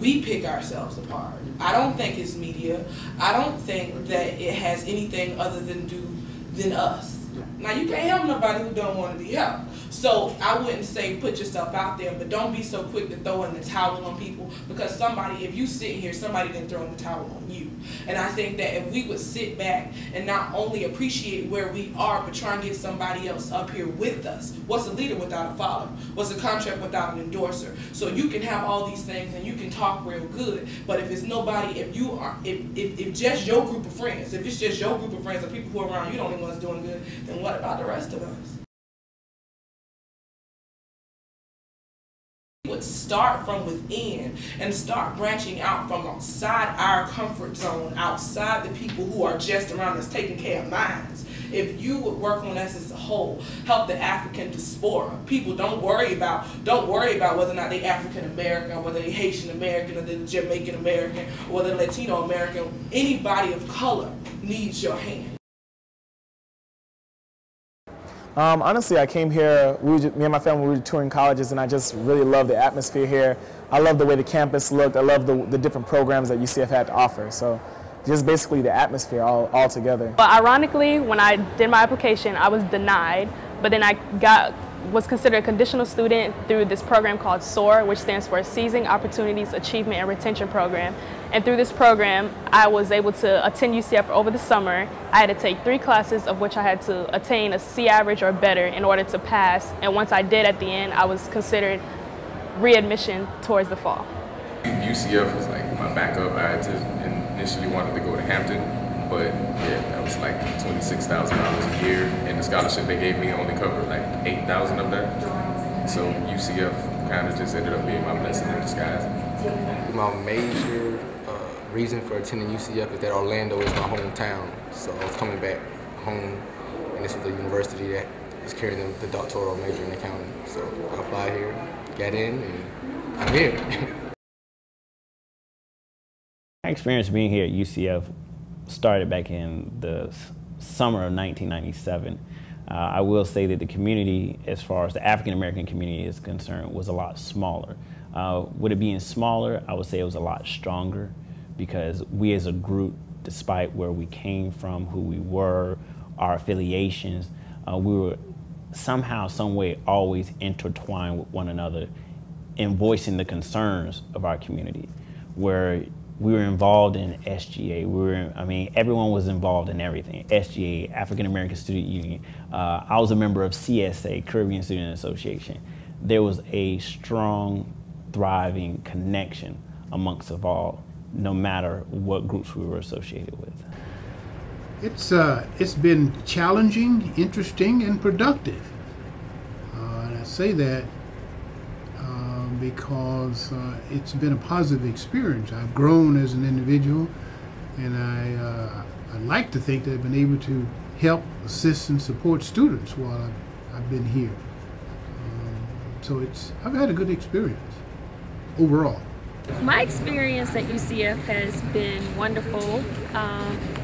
we pick ourselves apart. I don't think it's media. I don't think that it has anything other than us. Now, you can't help nobody who don't want to be helped. So I wouldn't say put yourself out there, but don't be so quick to throw in the towel on people, because somebody, if you sit here, somebody didn't throw in the towel on you. And I think that if we would sit back and not only appreciate where we are, but try and get somebody else up here with us. What's a leader without a follower? What's a contract without an endorser? So you can have all these things and you can talk real good, but if it's nobody, if just your group of friends, if it's just your group of friends, the people who are around you the only ones doing good, then what about the rest of us? Would start from within and start branching out from outside our comfort zone, outside the people who are just around us, taking care of minds. If you would work on us as a whole, help the African diaspora. People don't worry about whether or not they African American, or whether they Haitian American, or they Jamaican American, or whether they're Latino American. Anybody of color needs your hand. Honestly, I came here, me and my family were touring colleges, and I just really love the atmosphere here. I love the way the campus looked. I love the different programs that UCF had to offer. So just basically the atmosphere all together. But ironically, when I did my application, I was denied, but then I was considered a conditional student through this program called SOAR, which stands for Seizing Opportunities, Achievement, and Retention Program. And through this program, I was able to attend UCF over the summer. I had to take 3 classes, of which I had to attain a C average or better in order to pass. And once I did at the end, I was considered readmission towards the fall. UCF was like my backup. I initially wanted to go to Hampton, but yeah, that was like $26,000 a year, and the scholarship they gave me only covered like $8,000 of that. So UCF kind of just ended up being my blessing in disguise. My major reason for attending UCF is that Orlando is my hometown, so I was coming back home, and this was a university that is carrying the doctoral major in accounting. So I applied here, got in, and I'm here. My experience being here at UCF started back in the summer of 1997. I will say that the community, as far as the African American community is concerned, was a lot smaller. With it being smaller, I would say it was a lot stronger, because we as a group, despite where we came from, who we were, our affiliations, we were somehow, some way always intertwined with one another in voicing the concerns of our community, where we were involved in SGA. Everyone was involved in everything. SGA, African American Student Union. I was a member of CSA, Caribbean Student Association. There was a strong, thriving connection amongst us all, no matter what groups we were associated with. It's been challenging, interesting, and productive. And I say that because it's been a positive experience. I've grown as an individual, and I like to think that I've been able to help, assist, and support students while I've been here. So I've had a good experience overall. My experience at UCF has been wonderful.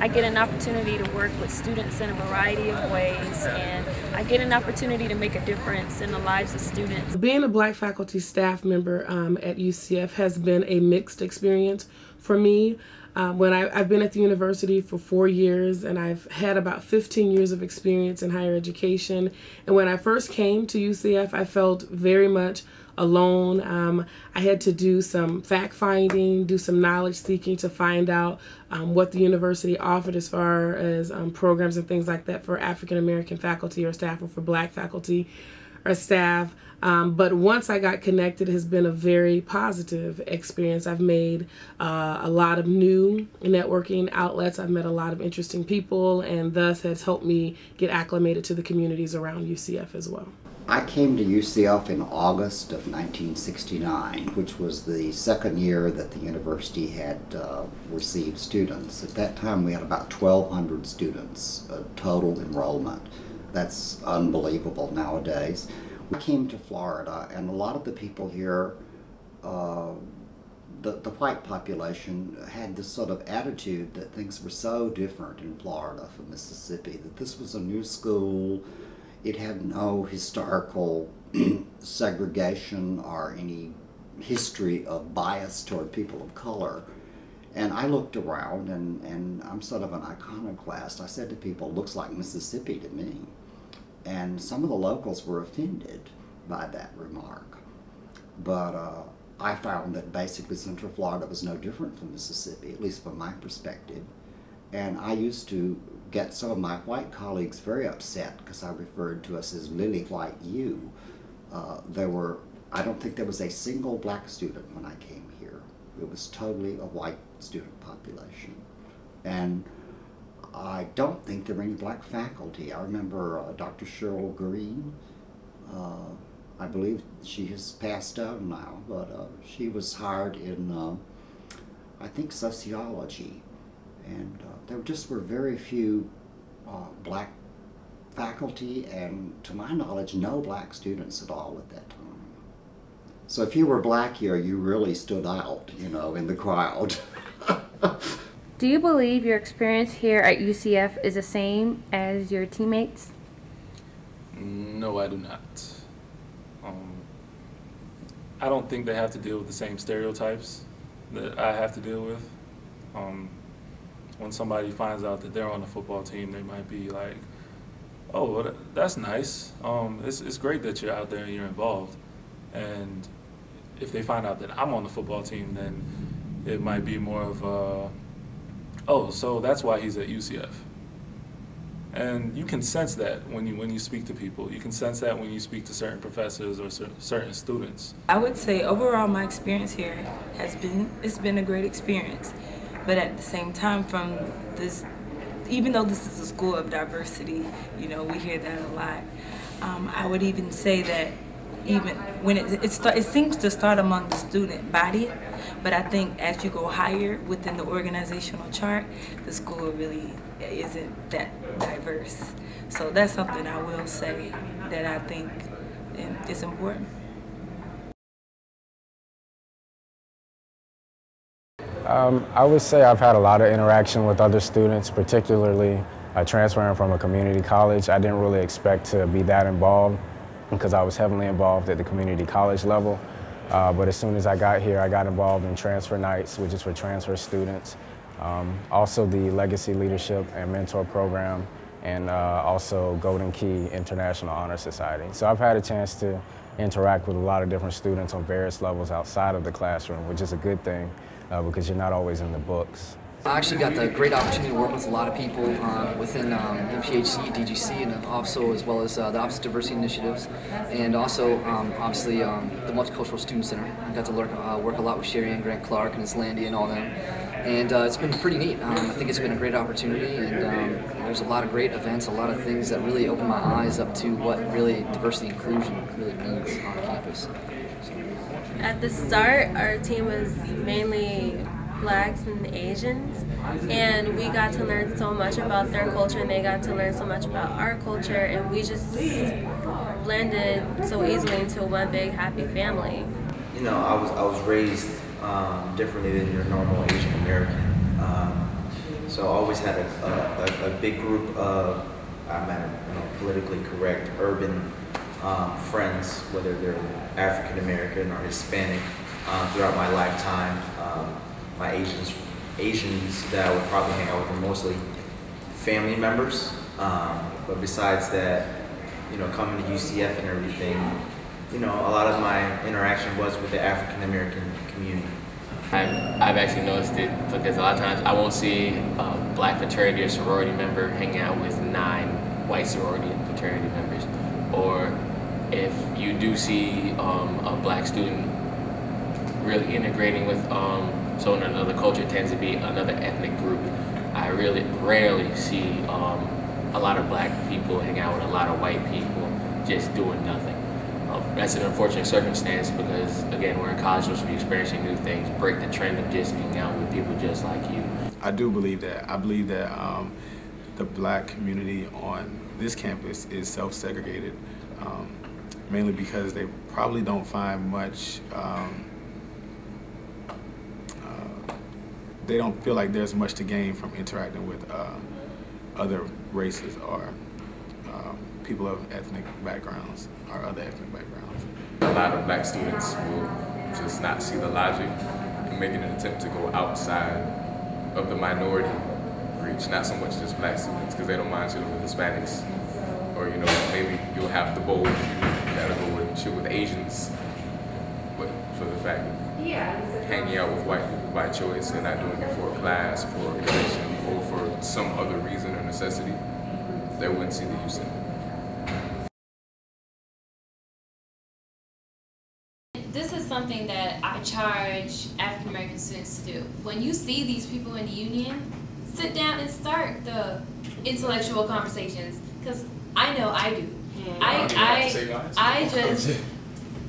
I get an opportunity to work with students in a variety of ways, and I get an opportunity to make a difference in the lives of students. Being a Black faculty staff member at UCF has been a mixed experience for me. I've been at the university for 4 years, and I've had about 15 years of experience in higher education. And when I first came to UCF, I felt very much alone. I had to do some fact-finding, do some knowledge seeking to find out what the university offered as far as programs and things like that for African-American faculty or staff, or for Black faculty or staff. But once I got connected, it has been a very positive experience. I've made a lot of new networking outlets. I've met a lot of interesting people, and thus has helped me get acclimated to the communities around UCF as well. I came to UCF in August of 1969, which was the second year that the university had received students. At that time, we had about 1,200 students, total enrollment. That's unbelievable nowadays. We came to Florida, and a lot of the people here, the white population, had this sort of attitude that things were so different in Florida from Mississippi, that this was a new school. It had no historical segregation or any history of bias toward people of color. And I looked around, and I'm sort of an iconoclast. I said to people, looks like Mississippi to me. And some of the locals were offended by that remark. But I found that basically Central Florida was no different from Mississippi, at least from my perspective. And I used to get some of my white colleagues very upset because I referred to us as Lily White U. I don't think there was a single black student when I came here. It was totally a white student population. And I don't think there were any black faculty. I remember Dr. Cheryl Green. I believe she has passed on now, but she was hired in, I think, sociology. And there just were very few black faculty, and to my knowledge, no black students at all at that time. So if you were black here, you really stood out, you know, in the crowd. Do you believe your experience here at UCF is the same as your teammates? No, I do not. I don't think they have to deal with the same stereotypes that I have to deal with. When somebody finds out that they're on the football team, they might be like, oh, well, that's nice. It's great that you're out there and you're involved. And if they find out that I'm on the football team, then it might be more of a, oh, so that's why he's at UCF. And you can sense that when you speak to people. You can sense that when you speak to certain professors or certain students. I would say overall my experience here it's been a great experience. But at the same time, from this, even though this is a school of diversity, you know, we hear that a lot. I would even say that even when it seems to start among the student body, but I think as you go higher within the organizational chart, the school really isn't that diverse. So that's something I will say that I think is important. I would say I've had a lot of interaction with other students, particularly transferring from a community college. I didn't really expect to be that involved because I was heavily involved at the community college level. But as soon as I got here, I got involved in transfer nights, which is for transfer students. Also the Legacy Leadership and Mentor Program, and also Golden Key International Honor Society. So I've had a chance to interact with a lot of different students on various levels outside of the classroom, which is a good thing because you're not always in the books. I actually got the great opportunity to work with a lot of people within MPHC, DGC, and also as well as the Office of Diversity Initiatives, and also obviously the Multicultural Student Center. I got to work a lot with Sherry and Grant Clark and Islandia and all them, and it's been pretty neat. I think it's been a great opportunity, and there's a lot of great events, a lot of things that really open my eyes up to what really diversity and inclusion really means on campus. At the start, our team was mainly Blacks and Asians, and we got to learn so much about their culture, and they got to learn so much about our culture, and we just blended so easily into one big happy family. You know, I was raised differently than your normal Asian American, so I always had a big group of politically correct urban friends, whether they're African American or Hispanic, throughout my lifetime. My Asians that I would probably hang out with are mostly family members. But besides that, you know, coming to UCF and everything, you know, a lot of my interaction was with the African American community. I've actually noticed it because a lot of times I won't see a black fraternity or sorority member hanging out with 9 white sorority and fraternity members. Or if you do see a black student really integrating with someone in another culture, it tends to be another ethnic group. I really rarely see a lot of black people hang out with a lot of white people just doing nothing. That's an unfortunate circumstance because, again, we're in college, supposed to be experiencing new things, break the trend of just hanging out with people just like you. I do believe that. I believe that the black community on this campus is self-segregated, mainly because they probably don't find much they don't feel like there's much to gain from interacting with other races or people of ethnic backgrounds or other ethnic backgrounds. A lot of black students will just not see the logic in making an attempt to go outside of the minority reach, not so much just black students, because they don't mind chilling with Hispanics, or maybe you'll have the bold few that'll go and chill with Asians, but for the fact of hanging out with white people by choice and not doing it for a class, for organization, or for some other reason or necessity, they wouldn't see the use in it. This is something that I charge African American students to do. When you see these people in the union, sit down and start the intellectual conversations, because I know I do.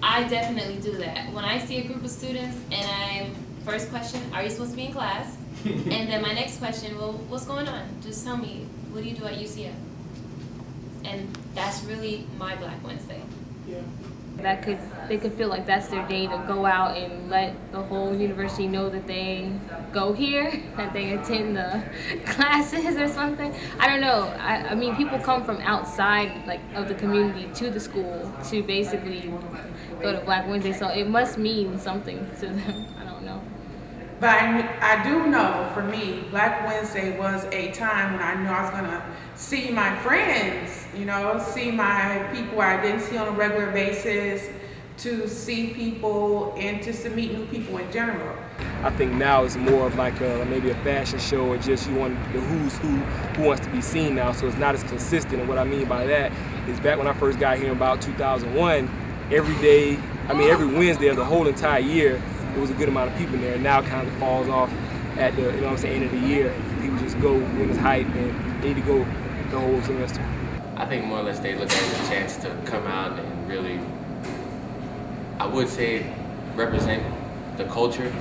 I definitely do that. When I see a group of students and first question, are you supposed to be in class? And then my next question, well, what's going on? Just tell me, what do you do at UCF? And that's really my Black Wednesday. Yeah. They could feel like that's their day to go out and let the whole university know that they go here, that they attend the classes or something. I don't know. I mean, people come from outside of the community to the school to basically go to Black Wednesday, so it must mean something to them. I don't know. But I do know, for me, Black Wednesday was a time when I knew I was gonna see my friends, see my people I didn't see on a regular basis, to see people and just to meet new people in general. I think now it's more of like maybe a fashion show, or just you want the who's who wants to be seen now, so it's not as consistent. And what I mean by that is back when I first got here in about 2001, every Wednesday of the whole entire year, there was a good amount of people there. And now it kind of falls off at the end of the year. People just go when it's hype and they need to go the whole semester. I think more or less they look at it as a chance to come out and really, I would say, represent the culture,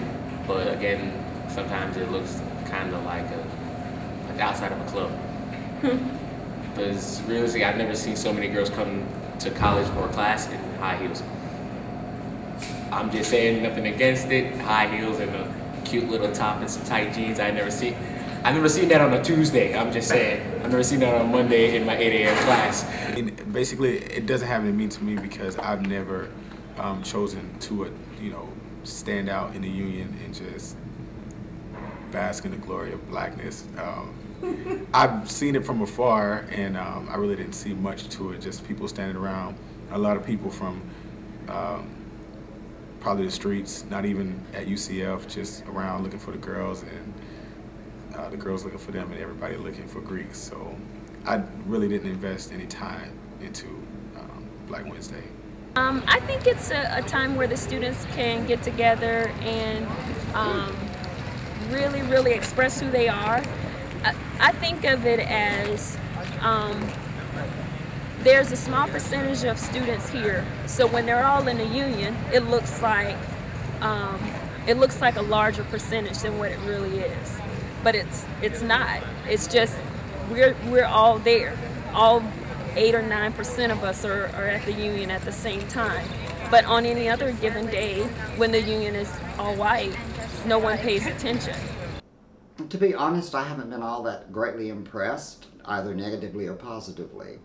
but again, sometimes it looks kind of like outside of a club. Because realistically, I've never seen so many girls come to college for a class in high heels. I'm just saying, nothing against it. High heels and a cute little top and some tight jeans. I've never seen that on a Tuesday. I'm just saying. I've never seen that on a Monday in my 8 a.m. class. And basically, it doesn't have any meaning to me because I've never chosen to, stand out in the union and just bask in the glory of blackness. I've seen it from afar, and I really didn't see much to it. Just people standing around. A lot of people from probably the streets, not even at UCF, just around looking for the girls, and the girls looking for them, and everybody looking for Greeks. So I really didn't invest any time into Black Wednesday. I think it's a time where the students can get together and really, really express who they are. I think of it as there's a small percentage of students here, so when they're all in a union, it looks like a larger percentage than what it really is. But it's not. It's just we're all there. All 8 or 9% of us are at the union at the same time. But on any other given day, when the union is all white, no one pays attention. To be honest, I haven't been all that greatly impressed, either negatively or positively.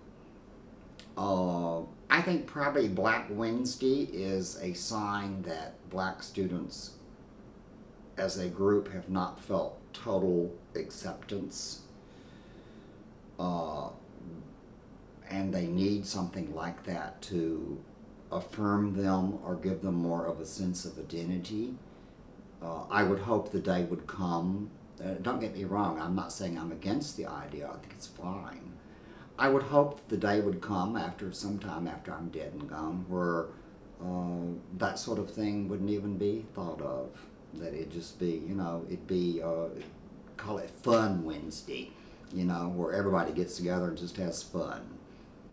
I think probably Black Wednesday is a sign that black students as a group have not felt total acceptance, and they need something like that to affirm them or give them more of a sense of identity. I would hope the day would come, don't get me wrong, I'm not saying I'm against the idea, I think it's fine. I would hope the day would come sometime after I'm dead and gone, where that sort of thing wouldn't even be thought of. That it'd just be, it'd be, call it Fun Wednesday, where everybody gets together and just has fun.